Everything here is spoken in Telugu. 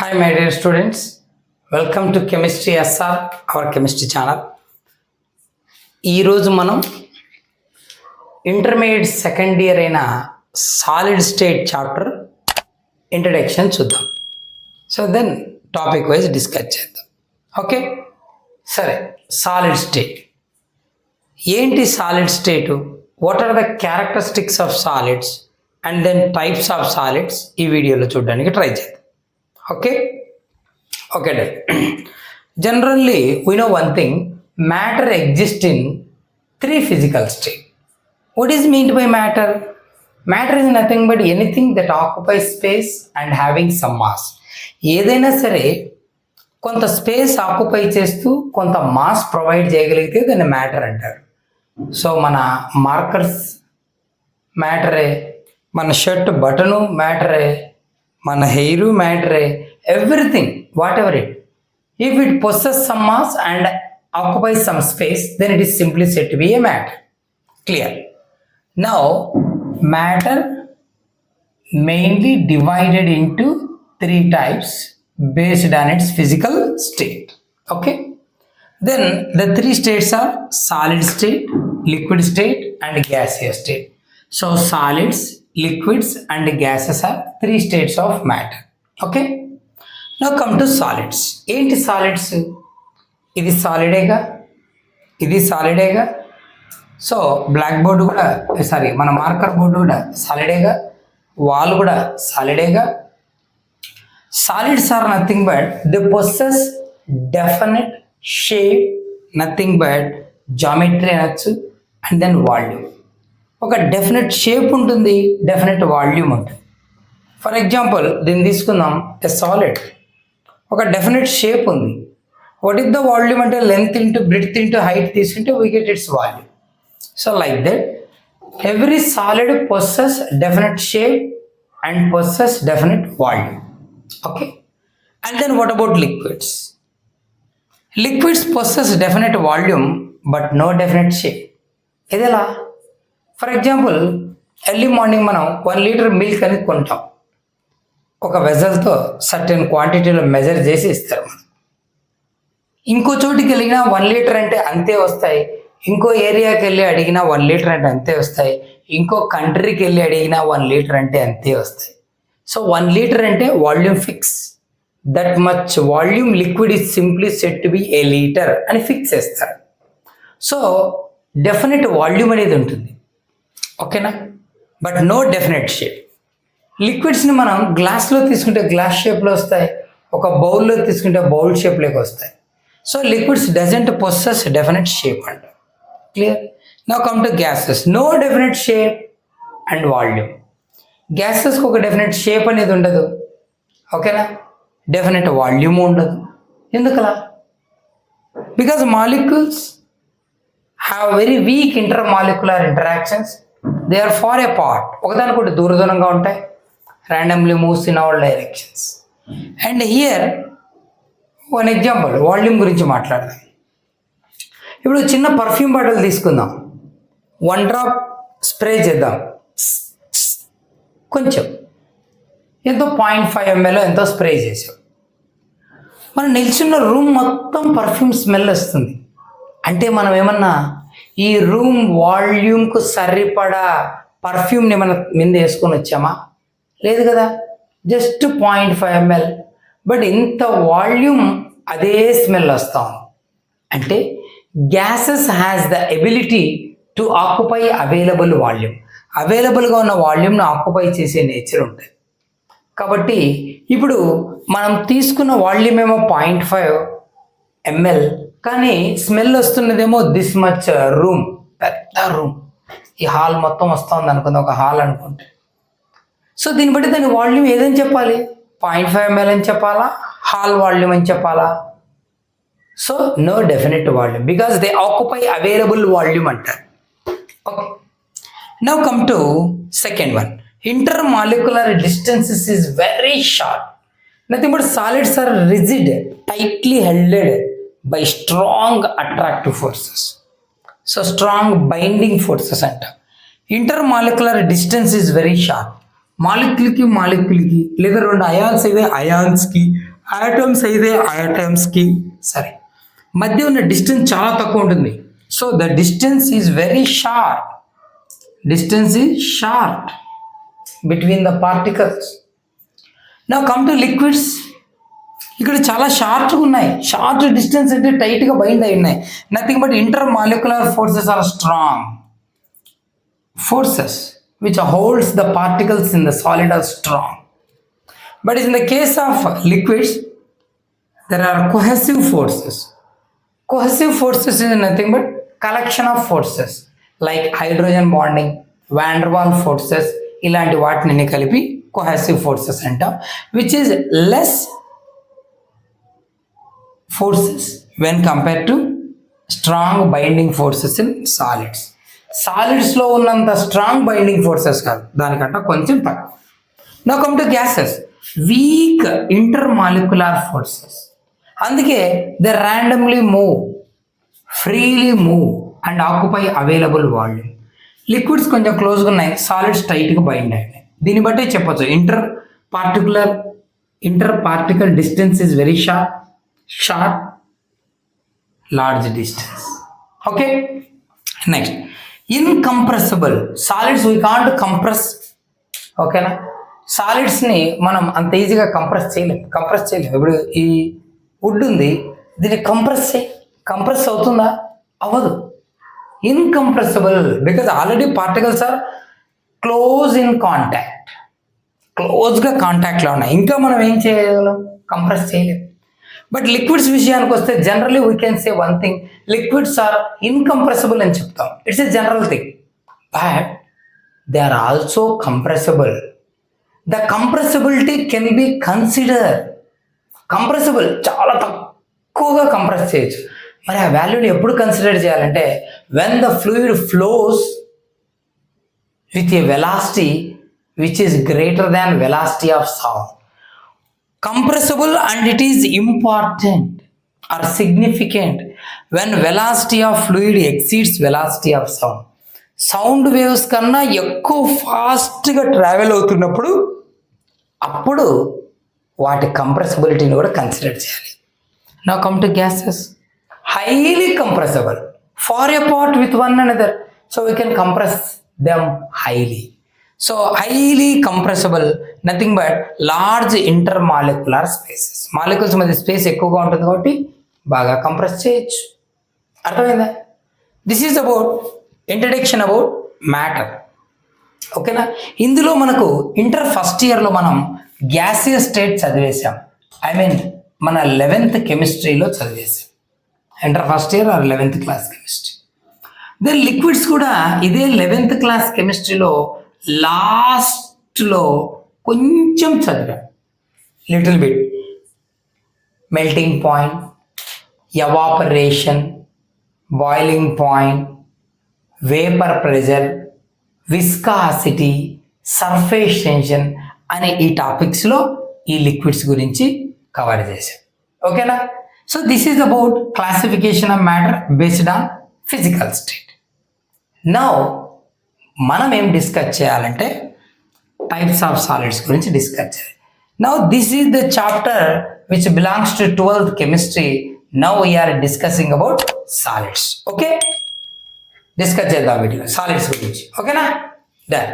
Hi, my dear students. Welcome to Chemistry SR, our chemistry channel. ఈరోజు మనం ఇంటర్మీడియట్ సెకండ్ ఇయర్ అయిన సాలిడ్ స్టేట్ చాప్టర్ ఇంట్రడక్షన్ చూద్దాం. So then topic wise discuss చేద్దాం. ఓకే, సరే. సాలిడ్ స్టేట్ ఏంటి? Solid state, what are the characteristics of solids and then types of solids ఈ వీడియోలో చూడడానికి ట్రై చేద్దాం. Okay, then. Generally, we know one thing: matter exists in three physical states. What is meant by matter? Matter is nothing but anything that occupies space and having some mass. ఏదైనా సరే కొంత స్పేస్ ఆక్యుపై చేస్తూ కొంత మాస్ ప్రొవైడ్ చేయగలిగితే దాన్ని మ్యాటర్ అంటారు. సో మన మార్కర్స్ మ్యాటరే, మన షర్ట్ బటను మ్యాటరే, మన హెయిర్ మ్యాటరే, everything whatever it, if it possess some mass and occupies some space, then it is simply said to be a matter. Clear? Now matter mainly divided into three types based on its physical state. Okay, then the three states are solid state, liquid state and gaseous state. So solids, liquids and gases are three states of matter. Okay, now come to solids. ఏంటి solids? ఇది సాలిడేగా, ఇది సాలిడేగా. సో బ్లాక్ బోర్డు కూడా సారీ మన మార్కర్ బోర్డు కూడా సాలిడేగా, వాల్ కూడా సాలిడేగా. Solids are nothing but they possess definite shape, nothing but geometry అనొచ్చు, and then volume. ఒక డెఫినెట్ షేప్ ఉంటుంది, డెఫినెట్ వాల్యూమ్ ఉంటుంది. ఫర్ ఎగ్జాంపుల్ దీన్ని తీసుకుందాం. ఎ సాలిడ్ ఒక డెఫినెట్ షేప్ ఉంది. వాట్ ఇస్ ద వాల్యూమ్ అంటే length into breadth into height తీసుకుంటే we get its volume. So like that every solid possess definite shape and possess definite volume. Okay, and then what about liquids? Liquids possess definite volume but no definite shape. ఇదేలా? ఫర్ ఎగ్జాంపుల్ ఎర్లీ మార్నింగ్ మనం 1 లీటర్ మిల్క్ అనేది కొంటాం. ఒక వెజల్తో సర్టెన్ క్వాంటిటీలో మెజర్ చేసి ఇస్తారు మనం. ఇంకో చోటికి వెళ్ళినా 1 లీటర్ అంటే అంతే వస్తాయి, ఇంకో ఏరియాకి వెళ్ళి అడిగినా 1 లీటర్ అంటే అంతే వస్తాయి, ఇంకో కంట్రీకి వెళ్ళి అడిగినా 1 లీటర్ అంటే అంతే వస్తాయి. సో 1 లీటర్ అంటే volume fix. That much volume liquid is simply set to be a litre అని ఫిక్స్ చేస్తారు. సో డెఫినెట్ వాల్యూమ్ అనేది ఉంటుంది. ఓకేనా? But no definite shape. లిక్విడ్స్ని మనం గ్లాస్లో తీసుకుంటే గ్లాస్ షేప్లో వస్తాయి, ఒక బౌల్లో తీసుకుంటే బౌల్ షేప్లోకి వస్తాయి. So liquids doesn't possess definite shape అంట. Clear? Now come to gases. No definite shape and volume. గ్యాసెస్కి ఒక డెఫినెట్ షేప్ అనేది ఉండదు. ఓకేనా? డెఫినెట్ వాల్యూమ్ ఉండదు. ఎందుకలా? Because molecules have very weak inter molecular interactions. They are far apart. ఒకదానికొకటి దూర దూరంగా ఉంటాయి. Randomly moves in all directions. And here one example volume గురించి మాట్లాడదాం. ఇప్పుడు చిన్న పర్ఫ్యూమ్ బాటిల్ తీసుకుందాం. 1 డ్రాప్ స్ప్రే చేద్దాం. కొంచెం ఎంతో 0.5 ml ఎంతో స్ప్రే చేసాం. మనం నిల్చున్న రూమ్ మొత్తం పర్ఫ్యూమ్ స్మెల్ వస్తుంది. అంటే మనం ఏమన్నా ఈ రూమ్ వాల్యూమ్కు సరిపడా పర్ఫ్యూమ్ని మన మీద వేసుకొని వచ్చామా? లేదు కదా, జస్ట్ 0.5 ml. బట్ ఇంత వాల్యూమ్ అదే స్మెల్ వస్తాం. అంటే gases has the ability to occupy available volume. అవైలబుల్గా ఉన్న వాల్యూమ్ను ఆక్యుపై చేసే నేచర్ ఉంటుంది. కాబట్టి ఇప్పుడు మనం తీసుకున్న వాల్యూమ్ ఏమో 0.5 ml, కానీ స్మెల్ వస్తున్నదేమో దిస్ మచ్ రూమ్, పెద్ద రూమ్. ఈ హాల్ మొత్తం వస్తుంది అనుకుందాం, ఒక హాల్ అనుకుంటే. సో దీన్ని బట్టి దాని వాల్యూమ్ ఏదని చెప్పాలి? 0.5 ml అని చెప్పాలా, హాల్ వాల్యూమ్ అని చెప్పాలా? So no definite volume because they occupy available volume అంటారు. Okay, now come to second one. Intermolecular distances is very short. Nothing but solids are rigid, tightly held by strong attractive forces. So strong binding forces anta. Intermolecular distance is very short. మాలిక్యూల్కి లేదా 2 అయాన్స్ అయితే అయాన్స్కి ఆటమ్స్ అయితే ఆటమ్స్కి సరే మధ్య ఉన్న డిస్టెన్స్ చాలా తక్కువ ఉంటుంది. So the distance is very short. Distance is short between the particles. నా కమ్ టు లిక్విడ్స్. ఇక్కడ చాలా షార్ట్గా ఉన్నాయి. షార్ట్ డిస్టెన్స్ అంటే టైట్గా బైండ్ అయి ఉన్నాయి. Nothing but inter molecular forces are strong. Forces which holds the particles in the solid are strong. But in the case of liquids, there are cohesive forces. Cohesive forces is nothing but collection of forces like hydrogen bonding, van der Waals forces, ఇలాంటి వాటిని కలిపి cohesive forces అంటాం, which is less forces when compared to strong binding forces in solids. సాలిడ్స్లో ఉన్నంత స్ట్రాంగ్ బైండింగ్ ఫోర్సెస్ కాదు, దానికంటే కొంచెం తక్కువ. Now come to gases. Weak inter molecular forces. అందుకే they randomly move, freely move and occupy available volume. Liquids కొంచెం క్లోజ్గా ఉన్నాయి, సాలిడ్స్ టైట్గా బైండ్ అయినాయి. దీన్ని బట్టి చెప్పొచ్చు inter particle distance is very short, large distance. Okay, next incompressible solids we can't compress. ఓకేనా, సాలిడ్స్ని మనం అంత ఈజీగా కంప్రెస్ చేయలేము. ఇప్పుడు ఈ వుడ్ ఉంది, దీన్ని కంప్రెస్ అవుతుందా? అవ్వదు. Incompressible because already particles are క్లోజ్గా కాంటాక్ట్లో ఉన్నాయి. ఇంకా మనం ఏం చేయగలం? కంప్రెస్ చేయలేము. బట్ లిక్విడ్స్ విషయానికి వస్తే generally we can say one thing, liquids are incompressible అని చెప్తాం. It's a general thing, but they are also compressible. The compressibility can be consider. Compressible చాలా తక్కువగా కంప్రెస్ చేయొచ్చు. మరి ఆ వాల్యూని ఎప్పుడు కన్సిడర్ చేయాలంటే when the fluid flows with a velocity which is greater than velocity of sound. Compressible and it is important or significant when velocity of fluid exceeds velocity of sound. Sound waves కన్నా ఎక్కువ ఫాస్ట్గా ట్రావెల్ అవుతున్నప్పుడు అప్పుడు వాటి కంప్రెసిబిలిటీని కూడా కన్సిడర్ చేయాలి. Now come to gases. Highly compressible, far apart with one another, so we can compress them highly. So highly compressible nothing but large inter molecular spaces. Molecules మధ్య స్పేస్ ఎక్కువగా ఉంటుంది కాబట్టి బాగా కంప్రెస్ చేయొచ్చు. అర్థమైందా? This is about introduction about matter. ఓకేనా, ఇందులో మనకు ఇంటర్ ఫస్ట్ ఇయర్లో మనం గ్యాసియస్ స్టేట్ చదివేశాం. మన 11th కెమిస్ట్రీలో చదివేశాం. Inter first year or 11th class chemistry. Then liquids కూడా ఇదే 11th క్లాస్ కెమిస్ట్రీలో లాస్ట్లో కొంచెం చదివాం, little bit. Melting point, evaporation, boiling point, vapour pressure, viscosity, surface tension అనే ఈ టాపిక్స్లో ఈ లిక్విడ్స్ గురించి కవర్ చేశాం. ఓకేనా, so this is about classification of matter based on physical state. Now మనం ఏం డిస్కస్ చేయాలంటే టైప్స్ ఆఫ్ సాలిడ్స్ గురించి డిస్కస్ చేయాలి. Now this is the chapter which belongs to 12th chemistry. Now we are discussing about solids. Okay, discuss చేద్దాం వీటిలో సాలిడ్స్ గురించి. ఓకేనా, డన్.